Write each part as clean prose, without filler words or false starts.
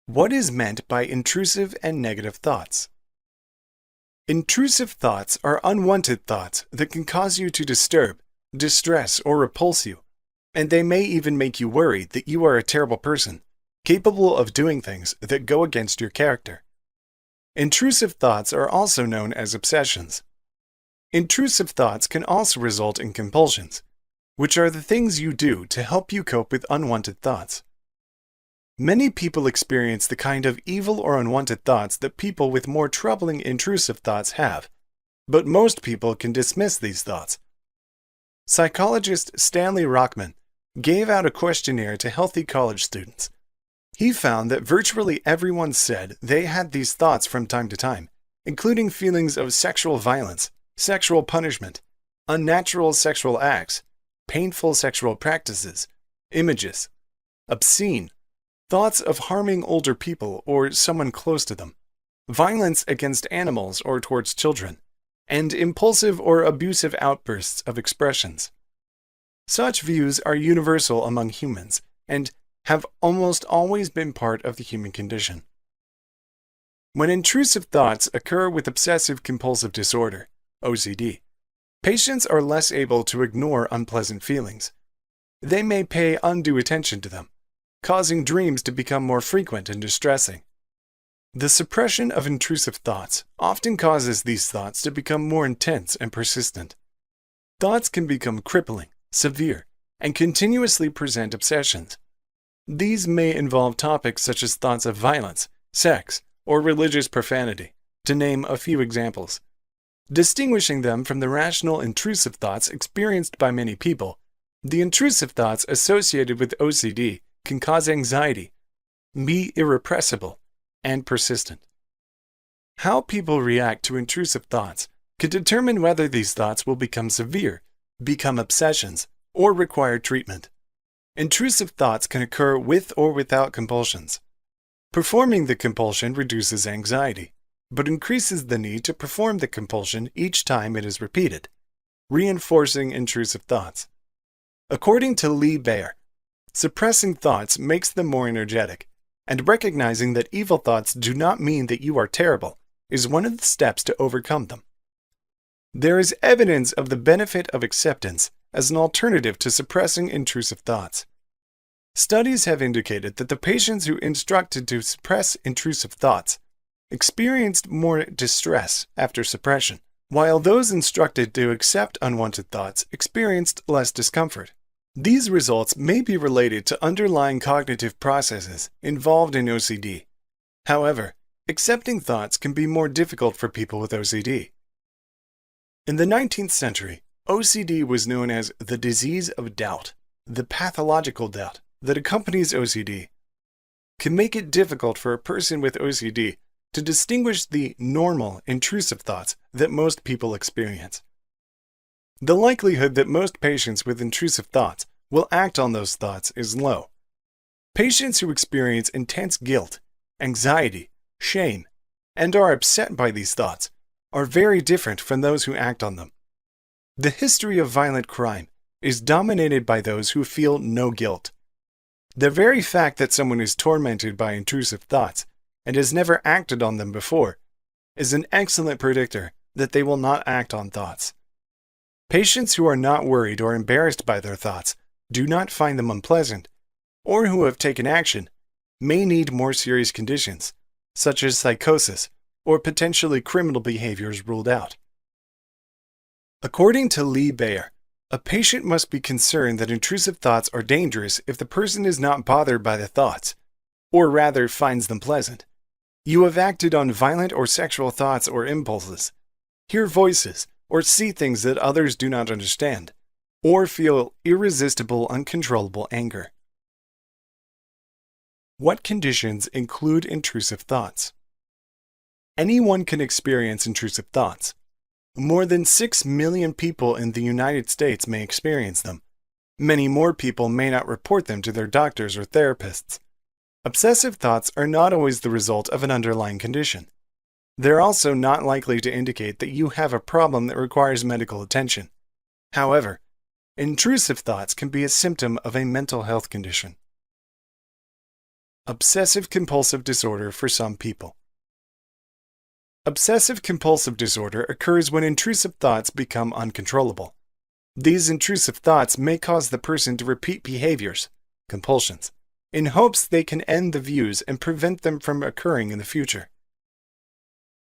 What is meant by intrusive and negative thoughts? Intrusive thoughts are unwanted thoughts that can cause you to disturb, distress, or repulse you, and they may even make you worry that you are a terrible person, capable of doing things that go against your character. Intrusive thoughts are also known as obsessions. Intrusive thoughts can also result in compulsions, which are the things you do to help you cope with unwanted thoughts. Many people experience the kind of evil or unwanted thoughts that people with more troubling intrusive thoughts have, but most people can dismiss these thoughts. Psychologist Stanley Rockman gave out a questionnaire to healthy college students. He found that virtually everyone said they had these thoughts from time to time, including feelings of sexual violence, sexual punishment, unnatural sexual acts, painful sexual practices, images, obscene, thoughts of harming older people or someone close to them, violence against animals or towards children, and impulsive or abusive outbursts of expressions. Such views are universal among humans and have almost always been part of the human condition. When intrusive thoughts occur with obsessive-compulsive disorder, OCD, patients are less able to ignore unpleasant feelings. They may pay undue attention to them, causing dreams to become more frequent and distressing. The suppression of intrusive thoughts often causes these thoughts to become more intense and persistent. Thoughts can become crippling, severe, and continuously present obsessions. These may involve topics such as thoughts of violence, sex, or religious profanity, to name a few examples. Distinguishing them from the rational intrusive thoughts experienced by many people, the intrusive thoughts associated with OCD can cause anxiety, be irrepressible, and persistent. How people react to intrusive thoughts can determine whether these thoughts will become severe, become obsessions, or require treatment. Intrusive thoughts can occur with or without compulsions. Performing the compulsion reduces anxiety, but increases the need to perform the compulsion each time it is repeated, reinforcing intrusive thoughts. According to Lee Baer, suppressing thoughts makes them more energetic, and recognizing that evil thoughts do not mean that you are terrible is one of the steps to overcome them. There is evidence of the benefit of acceptance as an alternative to suppressing intrusive thoughts. Studies have indicated that the patients who instructed to suppress intrusive thoughts experienced more distress after suppression, while those instructed to accept unwanted thoughts experienced less discomfort. These results may be related to underlying cognitive processes involved in OCD. However, accepting thoughts can be more difficult for people with OCD. In the 19th century, OCD was known as the disease of doubt. The pathological doubt that accompanies OCD can make it difficult for a person with OCD to distinguish the normal, intrusive thoughts that most people experience. The likelihood that most patients with intrusive thoughts will act on those thoughts is low. Patients who experience intense guilt, anxiety, shame, and are upset by these thoughts are very different from those who act on them. The history of violent crime is dominated by those who feel no guilt. The very fact that someone is tormented by intrusive thoughts and has never acted on them before is an excellent predictor that they will not act on thoughts. Patients who are not worried or embarrassed by their thoughts, do not find them unpleasant, or who have taken action, may need more serious conditions, such as psychosis or potentially criminal behaviors ruled out. According to Lee Baer, a patient must be concerned that intrusive thoughts are dangerous if the person is not bothered by the thoughts, or rather finds them pleasant. You have acted on violent or sexual thoughts or impulses, hear voices, or see things that others do not understand, or feel irresistible, uncontrollable anger. What conditions include intrusive thoughts? Anyone can experience intrusive thoughts. More than 6 million people in the United States may experience them. Many more people may not report them to their doctors or therapists. Obsessive thoughts are not always the result of an underlying condition. They're also not likely to indicate that you have a problem that requires medical attention. However, intrusive thoughts can be a symptom of a mental health condition. Obsessive-compulsive disorder for some people. Obsessive-compulsive disorder occurs when intrusive thoughts become uncontrollable. These intrusive thoughts may cause the person to repeat behaviors, compulsions, in hopes they can end the views and prevent them from occurring in the future.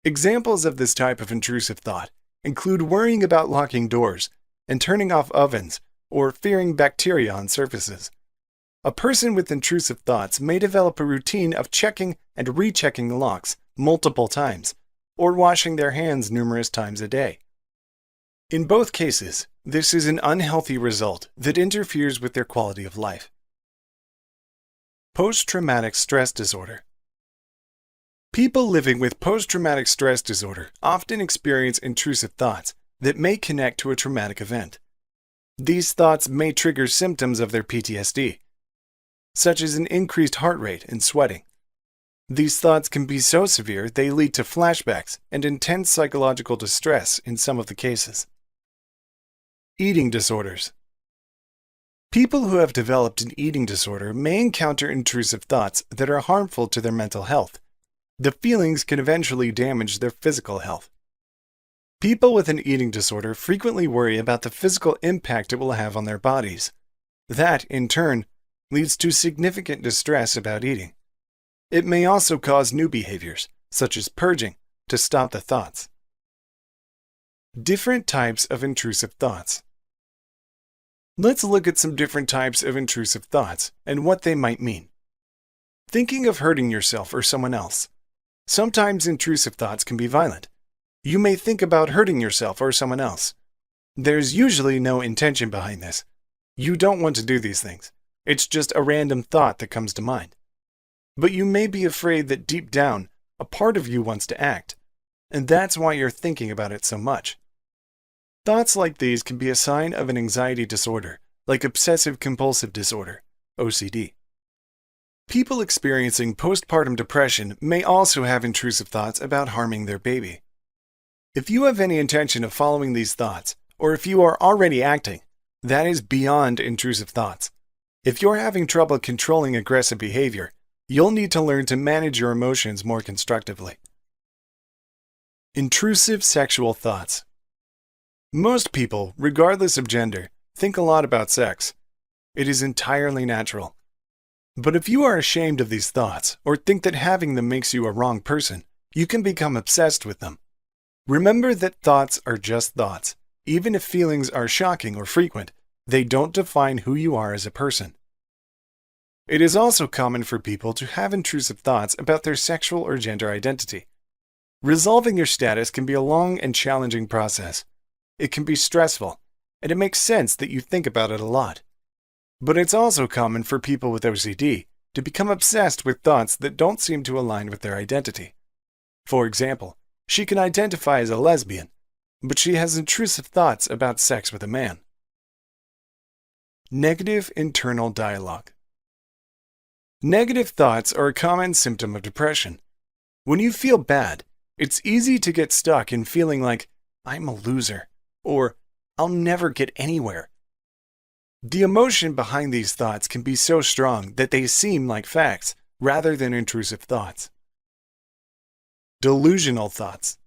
Examples of this type of intrusive thought include worrying about locking doors and turning off ovens or fearing bacteria on surfaces. A person with intrusive thoughts may develop a routine of checking and rechecking locks multiple times or washing their hands numerous times a day. In both cases, this is an unhealthy result that interferes with their quality of life. Post-traumatic stress disorder. People living with post-traumatic stress disorder often experience intrusive thoughts that may connect to a traumatic event. These thoughts may trigger symptoms of their PTSD, such as an increased heart rate and sweating. These thoughts can be so severe they lead to flashbacks and intense psychological distress in some of the cases. Eating disorders. People who have developed an eating disorder may encounter intrusive thoughts that are harmful to their mental health. The feelings can eventually damage their physical health. People with an eating disorder frequently worry about the physical impact it will have on their bodies. That, in turn, leads to significant distress about eating. It may also cause new behaviors, such as purging, to stop the thoughts. Different types of intrusive thoughts. Let's look at some different types of intrusive thoughts and what they might mean. Thinking of hurting yourself or someone else. Sometimes intrusive thoughts can be violent. You may think about hurting yourself or someone else. There's usually no intention behind this. You don't want to do these things. It's just a random thought that comes to mind. But you may be afraid that deep down, a part of you wants to act, and that's why you're thinking about it so much. Thoughts like these can be a sign of an anxiety disorder, like obsessive-compulsive disorder, OCD. People experiencing postpartum depression may also have intrusive thoughts about harming their baby. If you have any intention of following these thoughts, or if you are already acting, that is beyond intrusive thoughts. If you're having trouble controlling aggressive behavior, you'll need to learn to manage your emotions more constructively. Intrusive sexual thoughts. Most people, regardless of gender, think a lot about sex. It is entirely natural. But if you are ashamed of these thoughts, or think that having them makes you a wrong person, you can become obsessed with them. Remember that thoughts are just thoughts. Even if feelings are shocking or frequent, they don't define who you are as a person. It is also common for people to have intrusive thoughts about their sexual or gender identity. Resolving your status can be a long and challenging process. It can be stressful, and it makes sense that you think about it a lot. But it's also common for people with OCD to become obsessed with thoughts that don't seem to align with their identity. For example, she can identify as a lesbian, but she has intrusive thoughts about sex with a man. Negative internal dialogue. Negative thoughts are a common symptom of depression. When you feel bad, it's easy to get stuck in feeling like, I'm a loser, or I'll never get anywhere. The emotion behind these thoughts can be so strong that they seem like facts rather than intrusive thoughts. Delusional thoughts.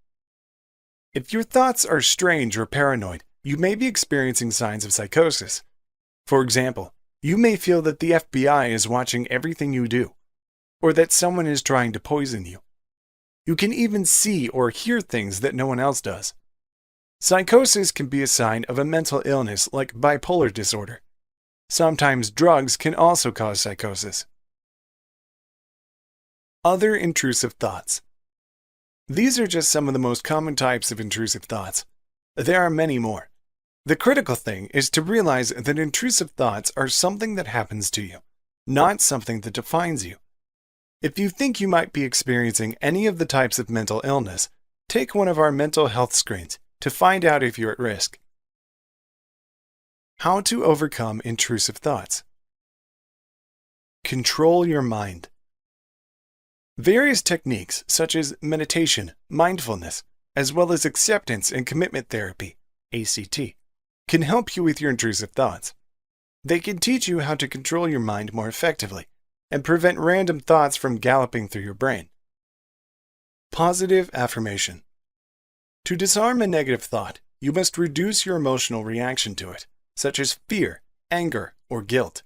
If your thoughts are strange or paranoid, you may be experiencing signs of psychosis. For example, you may feel that the FBI is watching everything you do, or that someone is trying to poison you. You can even see or hear things that no one else does. Psychosis can be a sign of a mental illness like bipolar disorder. Sometimes drugs can also cause psychosis. Other intrusive thoughts. These are just some of the most common types of intrusive thoughts. There are many more. The critical thing is to realize that intrusive thoughts are something that happens to you, not something that defines you. If you think you might be experiencing any of the types of mental illness, take one of our mental health screens to find out if you're at risk. How to overcome intrusive thoughts. Control your mind. Various techniques such as meditation, mindfulness, as well as acceptance and commitment therapy, ACT, can help you with your intrusive thoughts. They can teach you how to control your mind more effectively and prevent random thoughts from galloping through your brain. Positive affirmation. To disarm a negative thought, you must reduce your emotional reaction to it, such as fear, anger, or guilt.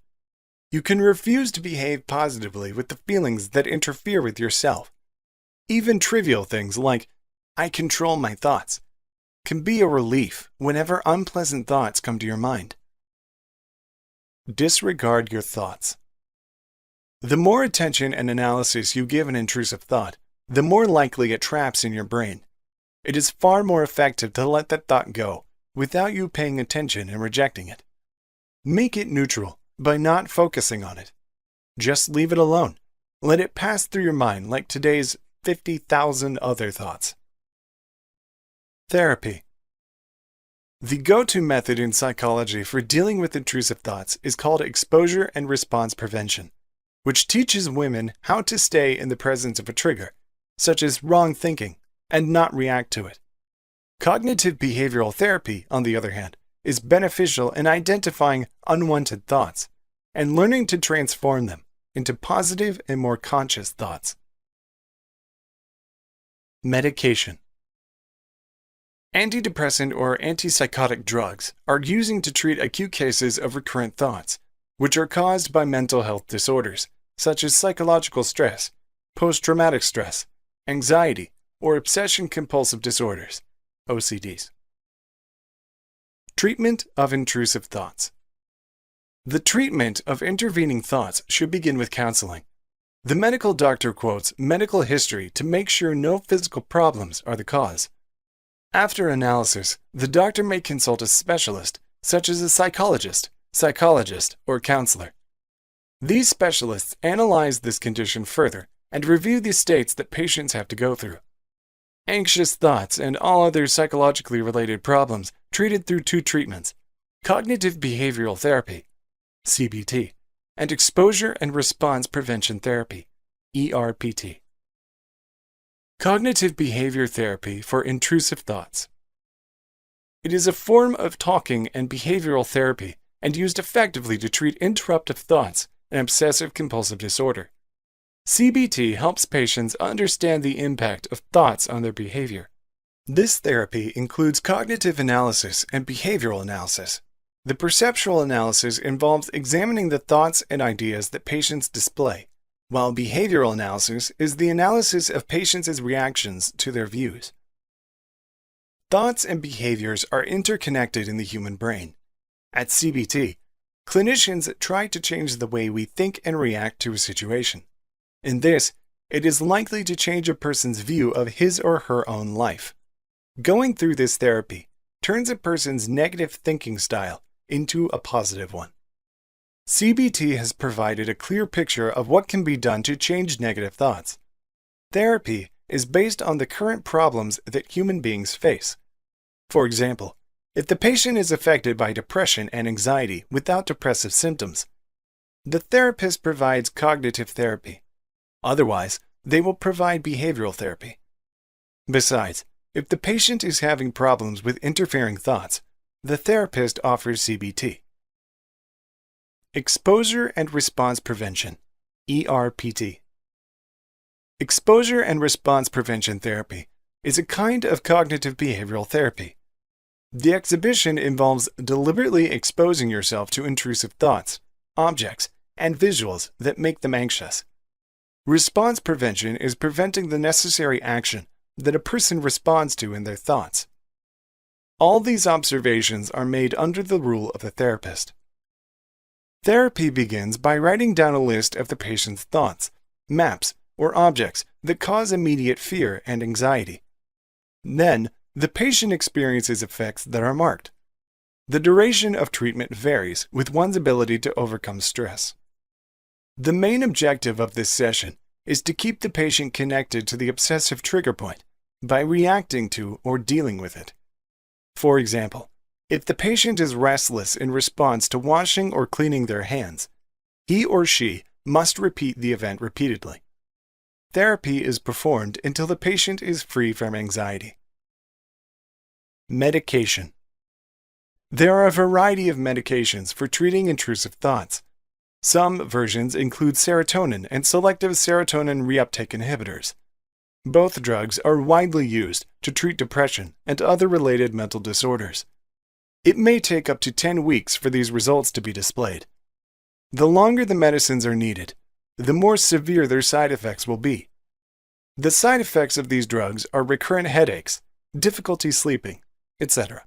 You can refuse to behave positively with the feelings that interfere with yourself. Even trivial things like, "I control my thoughts," can be a relief whenever unpleasant thoughts come to your mind. Disregard your thoughts. The more attention and analysis you give an intrusive thought, the more likely it traps in your brain. It is far more effective to let that thought go without you paying attention and rejecting it. Make it neutral by not focusing on it. Just leave it alone. Let it pass through your mind like today's 50,000 other thoughts. Therapy. The go-to method in psychology for dealing with intrusive thoughts is called exposure and response prevention, which teaches women how to stay in the presence of a trigger, such as wrong thinking, and not react to it. Cognitive behavioral therapy, on the other hand, is beneficial in identifying unwanted thoughts and learning to transform them into positive and more conscious thoughts. Medication. Antidepressant or antipsychotic drugs are used to treat acute cases of recurrent thoughts, which are caused by mental health disorders, such as psychological stress, post-traumatic stress, anxiety, or obsession-compulsive disorders, OCDs. Treatment of intrusive thoughts. The treatment of intervening thoughts should begin with counseling. The medical doctor quotes medical history to make sure no physical problems are the cause. After analysis, the doctor may consult a specialist, such as a psychologist, or counselor. These specialists analyze this condition further and review the states that patients have to go through. Anxious thoughts and all other psychologically related problems treated through two treatments: cognitive behavioral therapy, CBT, and exposure and response prevention therapy, ERPT. Cognitive behavior therapy for intrusive thoughts. It is a form of talking and behavioral therapy and used effectively to treat interruptive thoughts and obsessive-compulsive disorder. CBT helps patients understand the impact of thoughts on their behavior. This therapy includes cognitive analysis and behavioral analysis. The perceptual analysis involves examining the thoughts and ideas that patients display, while behavioral analysis is the analysis of patients' reactions to their views. Thoughts and behaviors are interconnected in the human brain. At CBT, clinicians try to change the way we think and react to a situation. In this, it is likely to change a person's view of his or her own life. Going through this therapy turns a person's negative thinking style into a positive one. CBT has provided a clear picture of what can be done to change negative thoughts. Therapy is based on the current problems that human beings face. For example, if the patient is affected by depression and anxiety without depressive symptoms, the therapist provides cognitive therapy. Otherwise, they will provide behavioral therapy. Besides, if the patient is having problems with interfering thoughts, the therapist offers CBT. Exposure and response prevention, ERPT. Exposure and response prevention therapy is a kind of cognitive behavioral therapy. The exhibition involves deliberately exposing yourself to intrusive thoughts, objects, and visuals that make them anxious. Response prevention is preventing the necessary action that a person responds to in their thoughts. All these observations are made under the rule of the therapist. Therapy begins by writing down a list of the patient's thoughts, maps, or objects that cause immediate fear and anxiety. Then, the patient experiences effects that are marked. The duration of treatment varies with one's ability to overcome stress. The main objective of this session is to keep the patient connected to the obsessive trigger point by reacting to or dealing with it. For example, if the patient is restless in response to washing or cleaning their hands, he or she must repeat the event repeatedly. Therapy is performed until the patient is free from anxiety. Medication. There are a variety of medications for treating intrusive thoughts. Some versions include serotonin and selective serotonin reuptake inhibitors. Both drugs are widely used to treat depression and other related mental disorders. It may take up to 10 weeks for these results to be displayed. The longer the medicines are needed, the more severe their side effects will be. The side effects of these drugs are recurrent headaches, difficulty sleeping, etc.